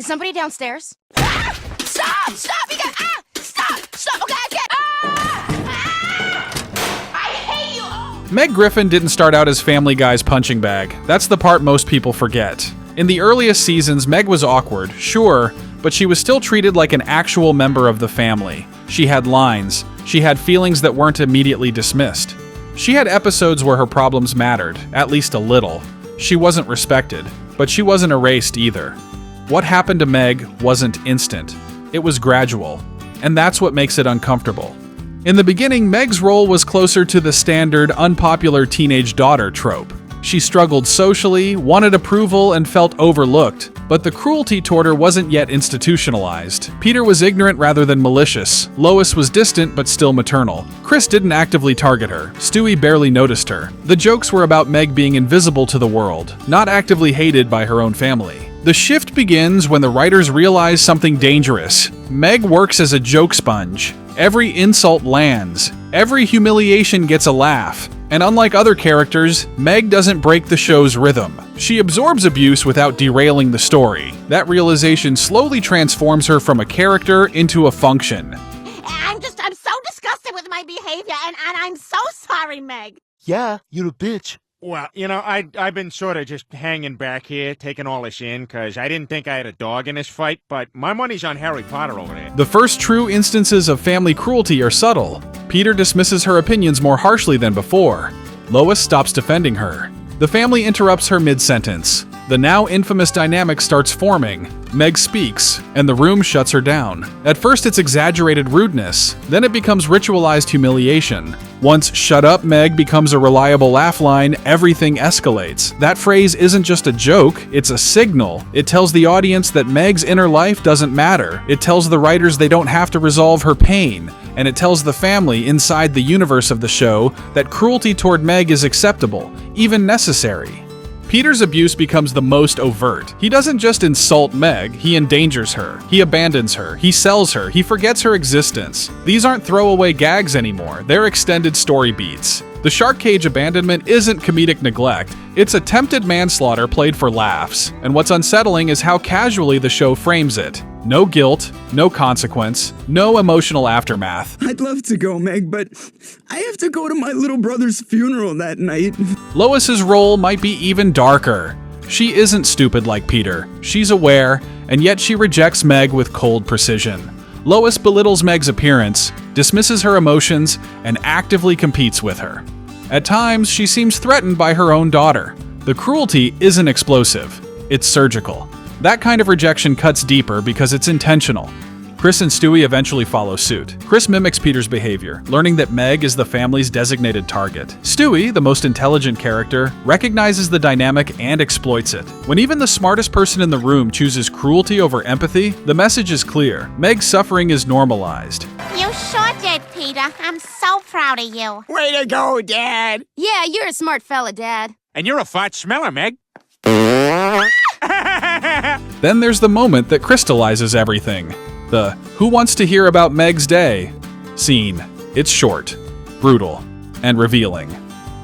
Is somebody downstairs? Ah! Stop! Stop! You got Stop! Stop! Okay, I get I hate you all! Meg Griffin didn't start out as Family Guy's punching bag. That's the part most people forget. In the earliest seasons, Meg was awkward, sure, but she was still treated like an actual member of the family. She had lines. She had feelings that weren't immediately dismissed. She had episodes where her problems mattered, at least a little. She wasn't respected, but she wasn't erased either. What happened to Meg wasn't instant. It was gradual, and that's what makes it uncomfortable. In the beginning, Meg's role was closer to the standard unpopular teenage daughter trope. She struggled socially, wanted approval, and felt overlooked, but the cruelty toward her wasn't yet institutionalized. Peter was ignorant rather than malicious. Lois was distant but still maternal. Chris didn't actively target her. Stewie barely noticed her. The jokes were about Meg being invisible to the world, not actively hated by her own family. The shift begins when the writers realize something dangerous. Meg works as a joke sponge. Every insult lands. Every humiliation gets a laugh. And unlike other characters, Meg doesn't break the show's rhythm. She absorbs abuse without derailing the story. That realization slowly transforms her from a character into a function. I'm so disgusted with my behavior, and I'm so sorry, Meg. Yeah, you're a bitch. Well, I've been sort of just hanging back here, taking all this in, because I didn't think I had a dog in this fight, but my money's on Harry Potter over there. The first true instances of family cruelty are subtle. Peter dismisses her opinions more harshly than before. Lois stops defending her. The family interrupts her mid-sentence. The now infamous dynamic starts forming. Meg speaks, and the room shuts her down. At first it's exaggerated rudeness, then it becomes ritualized humiliation. Once "shut up, Meg" becomes a reliable laugh line, everything escalates. That phrase isn't just a joke, it's a signal. It tells the audience that Meg's inner life doesn't matter. It tells the writers they don't have to resolve her pain. And it tells the family inside the universe of the show that cruelty toward Meg is acceptable, even necessary. Peter's abuse becomes the most overt. He doesn't just insult Meg, he endangers her. He abandons her. He sells her. He forgets her existence. These aren't throwaway gags anymore. They're extended story beats. The shark cage abandonment isn't comedic neglect. It's attempted manslaughter played for laughs. And what's unsettling is how casually the show frames it. No guilt, no consequence, no emotional aftermath. I'd love to go, Meg, but I have to go to my little brother's funeral that night. Lois's role might be even darker. She isn't stupid like Peter. She's aware, and yet she rejects Meg with cold precision. Lois belittles Meg's appearance, dismisses her emotions, and actively competes with her. At times, she seems threatened by her own daughter. The cruelty isn't explosive, it's surgical. That kind of rejection cuts deeper because it's intentional. Chris and Stewie eventually follow suit. Chris mimics Peter's behavior, learning that Meg is the family's designated target. Stewie, the most intelligent character, recognizes the dynamic and exploits it. When even the smartest person in the room chooses cruelty over empathy, the message is clear. Meg's suffering is normalized. You sure did, Peter. I'm so proud of you. Way to go, Dad. Yeah, you're a smart fella, Dad. And you're a fart smeller, Meg. Then there's the moment that crystallizes everything. The "Who wants to hear about Meg's day?" scene. It's short, brutal, and revealing.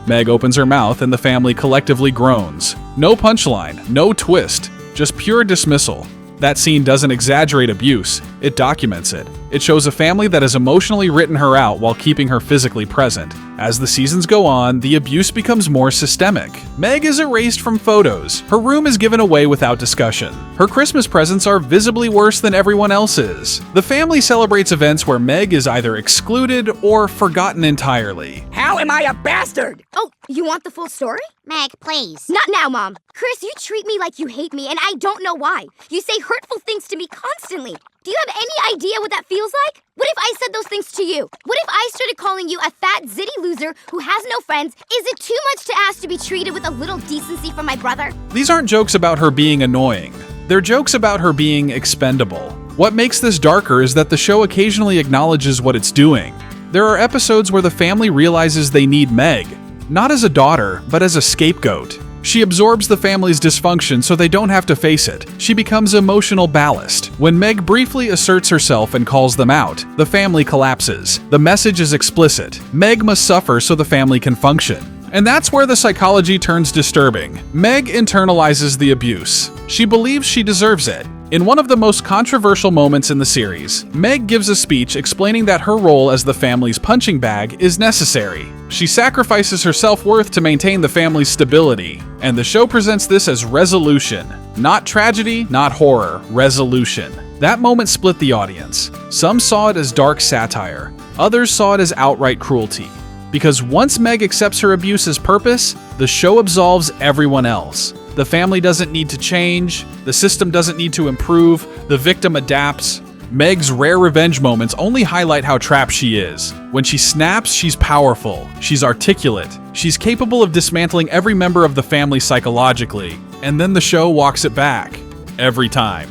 Meg opens her mouth and the family collectively groans. No punchline, no twist, just pure dismissal. That scene doesn't exaggerate abuse, it documents it. It shows a family that has emotionally written her out while keeping her physically present. As the seasons go on, the abuse becomes more systemic. Meg is erased from photos. Her room is given away without discussion. Her Christmas presents are visibly worse than everyone else's. The family celebrates events where Meg is either excluded or forgotten entirely. How am I a bastard? Oh, you want the full story? Meg, please. Not now, Mom. Chris, you treat me like you hate me, and I don't know why. You say hurtful things to me constantly. Do you have any idea what that feels like? What if I said those things to you? What if I started calling you a fat, zitty loser who has no friends? Is it too much to ask to be treated with a little decency from my brother? These aren't jokes about her being annoying. They're jokes about her being expendable. What makes this darker is that the show occasionally acknowledges what it's doing. There are episodes where the family realizes they need Meg, not as a daughter, but as a scapegoat. She absorbs the family's dysfunction so they don't have to face it. She becomes emotional ballast. When Meg briefly asserts herself and calls them out, the family collapses. The message is explicit. Meg must suffer so the family can function. And that's where the psychology turns disturbing. Meg internalizes the abuse. She believes she deserves it. In one of the most controversial moments in the series, Meg gives a speech explaining that her role as the family's punching bag is necessary. She sacrifices her self-worth to maintain the family's stability, and the show presents this as resolution. Not tragedy, not horror, resolution. That moment split the audience. Some saw it as dark satire, others saw it as outright cruelty. Because once Meg accepts her abuse as purpose, the show absolves everyone else. The family doesn't need to change, the system doesn't need to improve, the victim adapts. Meg's rare revenge moments only highlight how trapped she is. When she snaps, she's powerful, she's articulate, she's capable of dismantling every member of the family psychologically, and then the show walks it back. Every time.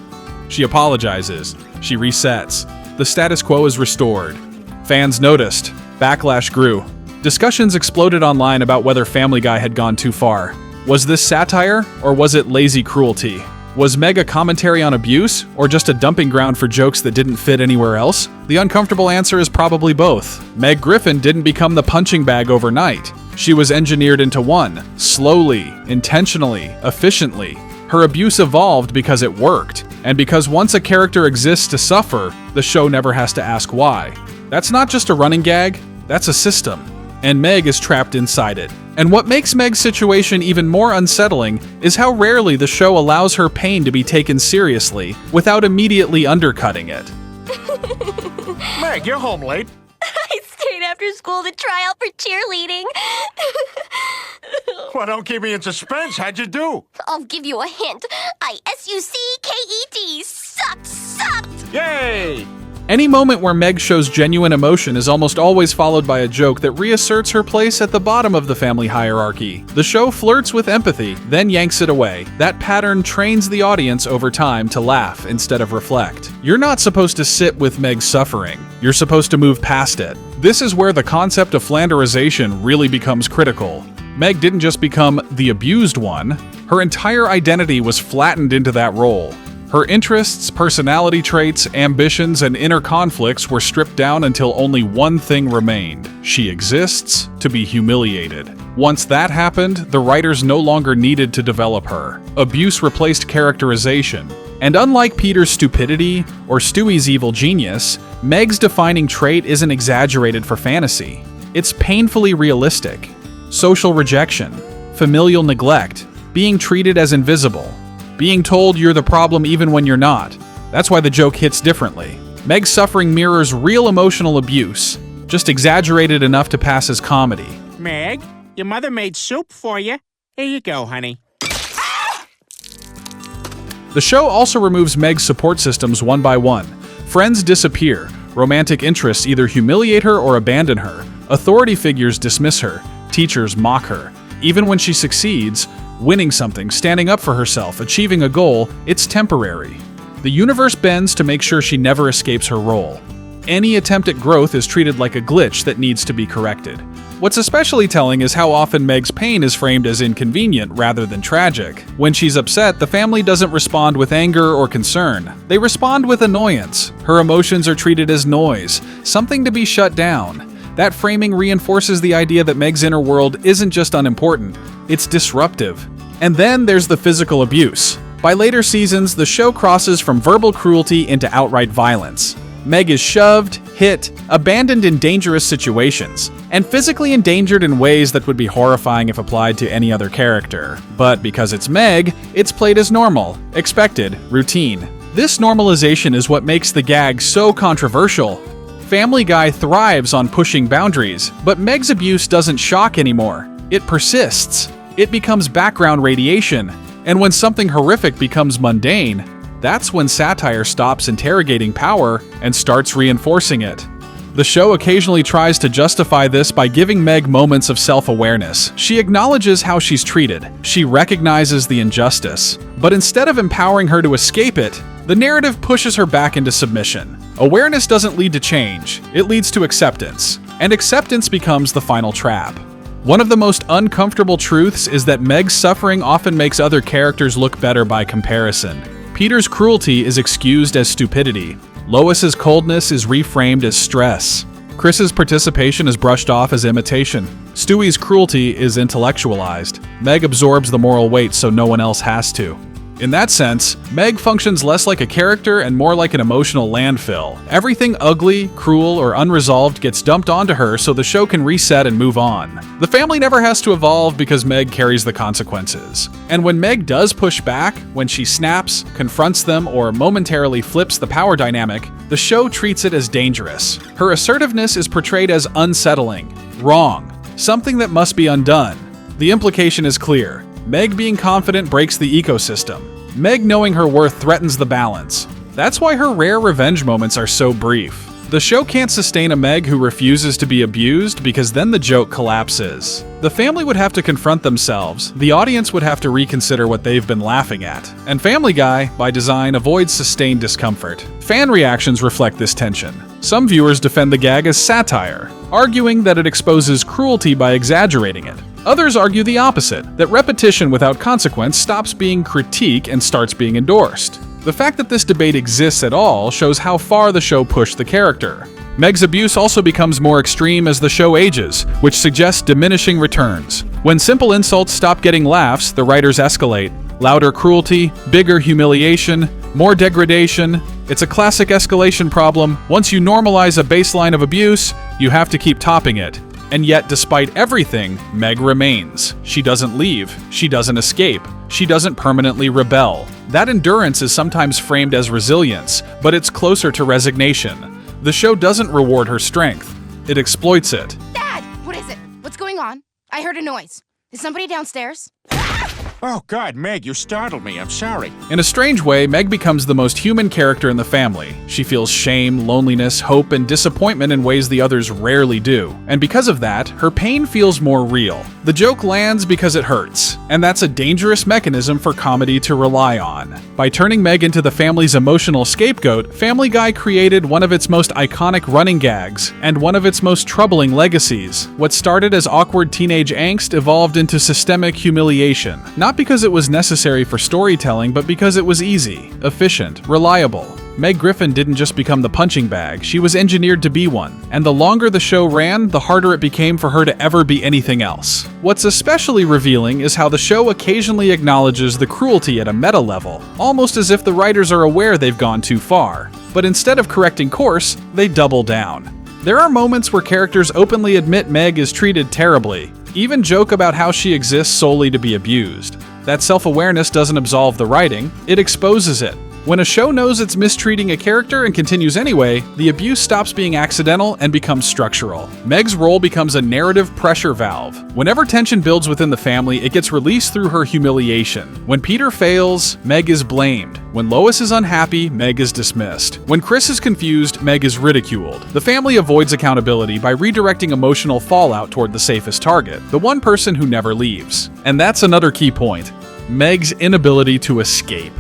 She apologizes, she resets. The status quo is restored. Fans noticed. Backlash grew. Discussions exploded online about whether Family Guy had gone too far. Was this satire, or was it lazy cruelty? Was Meg a commentary on abuse, or just a dumping ground for jokes that didn't fit anywhere else? The uncomfortable answer is probably both. Meg Griffin didn't become the punching bag overnight. She was engineered into one, slowly, intentionally, efficiently. Her abuse evolved because it worked, and because once a character exists to suffer, the show never has to ask why. That's not just a running gag, that's a system. And Meg is trapped inside it. And what makes Meg's situation even more unsettling is how rarely the show allows her pain to be taken seriously without immediately undercutting it. Meg, you're home late. I stayed after school to try out for cheerleading. Well, don't keep me in suspense. How'd you do? I'll give you a hint. I sucked. Sucked! Yay! Any moment where Meg shows genuine emotion is almost always followed by a joke that reasserts her place at the bottom of the family hierarchy. The show flirts with empathy, then yanks it away. That pattern trains the audience over time to laugh instead of reflect. You're not supposed to sit with Meg's suffering. You're supposed to move past it. This is where the concept of flanderization really becomes critical. Meg didn't just become the abused one, her entire identity was flattened into that role. Her interests, personality traits, ambitions, and inner conflicts were stripped down until only one thing remained. She exists to be humiliated. Once that happened, the writers no longer needed to develop her. Abuse replaced characterization. And unlike Peter's stupidity or Stewie's evil genius, Meg's defining trait isn't exaggerated for fantasy. It's painfully realistic. Social rejection, familial neglect, being treated as invisible, being told you're the problem even when you're not. That's why the joke hits differently. Meg's suffering mirrors real emotional abuse, just exaggerated enough to pass as comedy. Meg, your mother made soup for you. Here you go, honey. The show also removes Meg's support systems one by one. Friends disappear, romantic interests either humiliate her or abandon her, authority figures dismiss her, teachers mock her. Even when she succeeds, winning something, standing up for herself, achieving a goal, it's temporary. The universe bends to make sure she never escapes her role. Any attempt at growth is treated like a glitch that needs to be corrected. What's especially telling is how often Meg's pain is framed as inconvenient rather than tragic. When she's upset, the family doesn't respond with anger or concern. They respond with annoyance. Her emotions are treated as noise, something to be shut down. That framing reinforces the idea that Meg's inner world isn't just unimportant, it's disruptive. And then there's the physical abuse. By later seasons, the show crosses from verbal cruelty into outright violence. Meg is shoved, hit, abandoned in dangerous situations, and physically endangered in ways that would be horrifying if applied to any other character. But because it's Meg, it's played as normal, expected, routine. This normalization is what makes the gag so controversial. Family Guy thrives on pushing boundaries, but Meg's abuse doesn't shock anymore. It persists. It becomes background radiation. And when something horrific becomes mundane, that's when satire stops interrogating power and starts reinforcing it. The show occasionally tries to justify this by giving Meg moments of self-awareness. She acknowledges how she's treated. She recognizes the injustice. But instead of empowering her to escape it, the narrative pushes her back into submission. Awareness doesn't lead to change, it leads to acceptance. And acceptance becomes the final trap. One of the most uncomfortable truths is that Meg's suffering often makes other characters look better by comparison. Peter's cruelty is excused as stupidity. Lois's coldness is reframed as stress. Chris's participation is brushed off as imitation. Stewie's cruelty is intellectualized. Meg absorbs the moral weight so no one else has to. In that sense, Meg functions less like a character and more like an emotional landfill. Everything ugly, cruel, or unresolved gets dumped onto her so the show can reset and move on. The family never has to evolve because Meg carries the consequences. And when Meg does push back, when she snaps, confronts them, or momentarily flips the power dynamic, the show treats it as dangerous. Her assertiveness is portrayed as unsettling, wrong, something that must be undone. The implication is clear. Meg being confident breaks the ecosystem. Meg knowing her worth threatens the balance. That's why her rare revenge moments are so brief. The show can't sustain a Meg who refuses to be abused because then the joke collapses. The family would have to confront themselves, the audience would have to reconsider what they've been laughing at, and Family Guy, by design, avoids sustained discomfort. Fan reactions reflect this tension. Some viewers defend the gag as satire, arguing that it exposes cruelty by exaggerating it. Others argue the opposite, that repetition without consequence stops being critique and starts being endorsed. The fact that this debate exists at all shows how far the show pushed the character. Meg's abuse also becomes more extreme as the show ages, which suggests diminishing returns. When simple insults stop getting laughs, the writers escalate. Louder cruelty, bigger humiliation, more degradation. It's a classic escalation problem. Once you normalize a baseline of abuse, you have to keep topping it. And yet, despite everything, Meg remains. She doesn't leave. She doesn't escape. She doesn't permanently rebel. That endurance is sometimes framed as resilience, but it's closer to resignation. The show doesn't reward her strength. It exploits it. Dad! What is it? What's going on? I heard a noise. Is somebody downstairs? Oh, God, Meg, you startled me. I'm sorry. In a strange way, Meg becomes the most human character in the family. She feels shame, loneliness, hope, and disappointment in ways the others rarely do. And because of that, her pain feels more real. The joke lands because it hurts, and that's a dangerous mechanism for comedy to rely on. By turning Meg into the family's emotional scapegoat, Family Guy created one of its most iconic running gags, and one of its most troubling legacies. What started as awkward teenage angst evolved into systemic humiliation. Not because it was necessary for storytelling, but because it was easy, efficient, reliable. Meg Griffin didn't just become the punching bag, she was engineered to be one. And the longer the show ran, the harder it became for her to ever be anything else. What's especially revealing is how the show occasionally acknowledges the cruelty at a meta level, almost as if the writers are aware they've gone too far. But instead of correcting course, they double down. There are moments where characters openly admit Meg is treated terribly, even joke about how she exists solely to be abused. That self-awareness doesn't absolve the writing, it exposes it. When a show knows it's mistreating a character and continues anyway, the abuse stops being accidental and becomes structural. Meg's role becomes a narrative pressure valve. Whenever tension builds within the family, it gets released through her humiliation. When Peter fails, Meg is blamed. When Lois is unhappy, Meg is dismissed. When Chris is confused, Meg is ridiculed. The family avoids accountability by redirecting emotional fallout toward the safest target, the one person who never leaves. And that's another key point: Meg's inability to escape.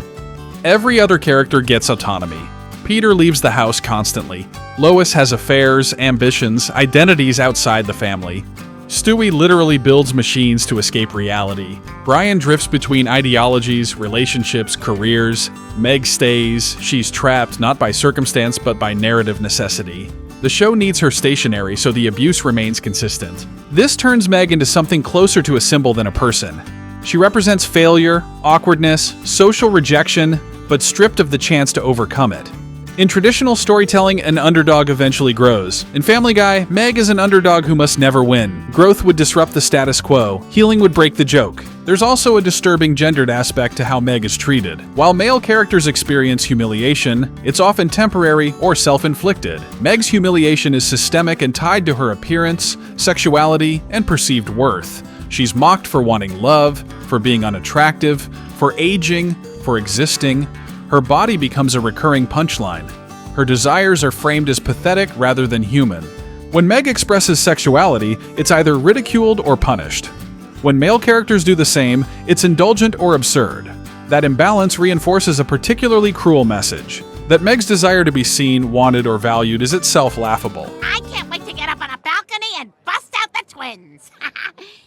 Every other character gets autonomy. Peter leaves the house constantly. Lois has affairs, ambitions, identities outside the family. Stewie literally builds machines to escape reality. Brian drifts between ideologies, relationships, careers. Meg stays. She's trapped not by circumstance but by narrative necessity. The show needs her stationary so the abuse remains consistent. This turns Meg into something closer to a symbol than a person. She represents failure, awkwardness, social rejection, but stripped of the chance to overcome it. In traditional storytelling, an underdog eventually grows. In Family Guy, Meg is an underdog who must never win. Growth would disrupt the status quo. Healing would break the joke. There's also a disturbing gendered aspect to how Meg is treated. While male characters experience humiliation, it's often temporary or self-inflicted. Meg's humiliation is systemic and tied to her appearance, sexuality, and perceived worth. She's mocked for wanting love, for being unattractive, for aging, for existing. Her body becomes a recurring punchline. Her desires are framed as pathetic rather than human. When Meg expresses sexuality, it's either ridiculed or punished. When male characters do the same, it's indulgent or absurd. That imbalance reinforces a particularly cruel message: that Meg's desire to be seen, wanted, or valued is itself laughable. I can't wait to get up on a balcony and bust out the twins.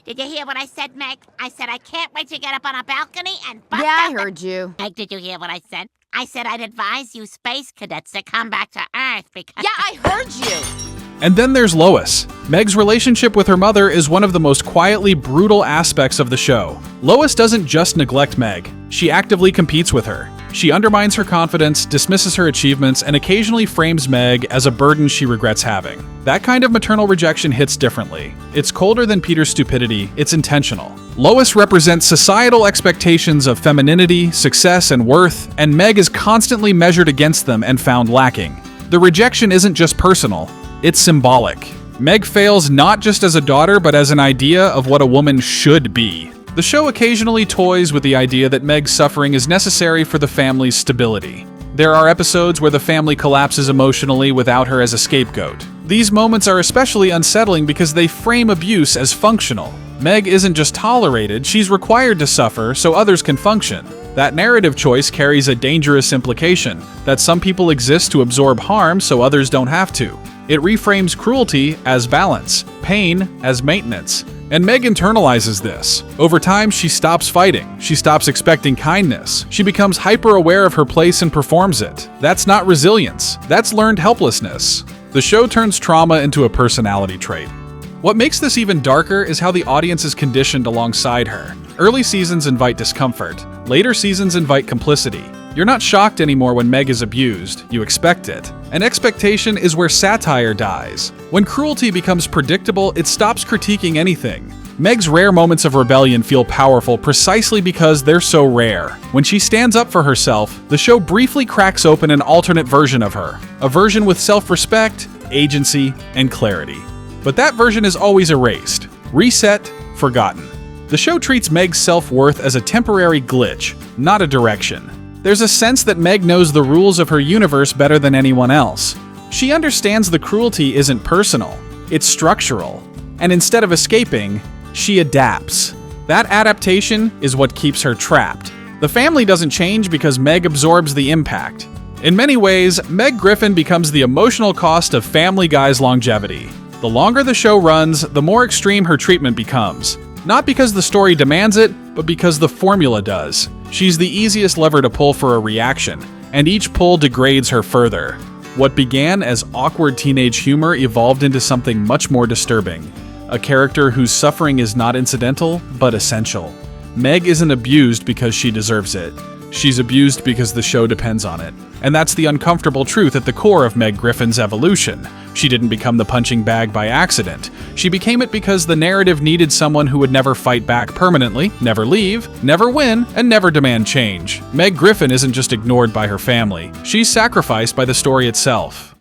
Did you hear what I said, Meg? I said I can't wait to get up on a balcony and bust Yeah, out I heard you. Meg, did you hear what I said? I said I'd advise you space cadets to come back to Earth because... Yeah, I heard you. And then there's Lois. Meg's relationship with her mother is one of the most quietly brutal aspects of the show. Lois doesn't just neglect Meg, she actively competes with her. She undermines her confidence, dismisses her achievements, and occasionally frames Meg as a burden she regrets having. That kind of maternal rejection hits differently. It's colder than Peter's stupidity, it's intentional. Lois represents societal expectations of femininity, success, and worth, and Meg is constantly measured against them and found lacking. The rejection isn't just personal, it's symbolic. Meg fails not just as a daughter, but as an idea of what a woman should be. The show occasionally toys with the idea that Meg's suffering is necessary for the family's stability. There are episodes where the family collapses emotionally without her as a scapegoat. These moments are especially unsettling because they frame abuse as functional. Meg isn't just tolerated, she's required to suffer so others can function. That narrative choice carries a dangerous implication, that some people exist to absorb harm so others don't have to. It reframes cruelty as balance, pain as maintenance. And Meg internalizes this. Over time, she stops fighting. She stops expecting kindness. She becomes hyper-aware of her place and performs it. That's not resilience. That's learned helplessness. The show turns trauma into a personality trait. What makes this even darker is how the audience is conditioned alongside her. Early seasons invite discomfort. Later seasons invite complicity. You're not shocked anymore when Meg is abused, you expect it. And expectation is where satire dies. When cruelty becomes predictable, it stops critiquing anything. Meg's rare moments of rebellion feel powerful precisely because they're so rare. When she stands up for herself, the show briefly cracks open an alternate version of her. A version with self-respect, agency, and clarity. But that version is always erased, reset, forgotten. The show treats Meg's self-worth as a temporary glitch, not a direction. There's a sense that Meg knows the rules of her universe better than anyone else. She understands the cruelty isn't personal, it's structural. And instead of escaping, she adapts. That adaptation is what keeps her trapped. The family doesn't change because Meg absorbs the impact. In many ways, Meg Griffin becomes the emotional cost of Family Guy's longevity. The longer the show runs, the more extreme her treatment becomes. Not because the story demands it, but because the formula does. She's the easiest lever to pull for a reaction, and each pull degrades her further. What began as awkward teenage humor evolved into something much more disturbing. A character whose suffering is not incidental, but essential. Meg isn't abused because she deserves it. She's abused because the show depends on it. And that's the uncomfortable truth at the core of Meg Griffin's evolution. She didn't become the punching bag by accident. She became it because the narrative needed someone who would never fight back permanently, never leave, never win, and never demand change. Meg Griffin isn't just ignored by her family. She's sacrificed by the story itself.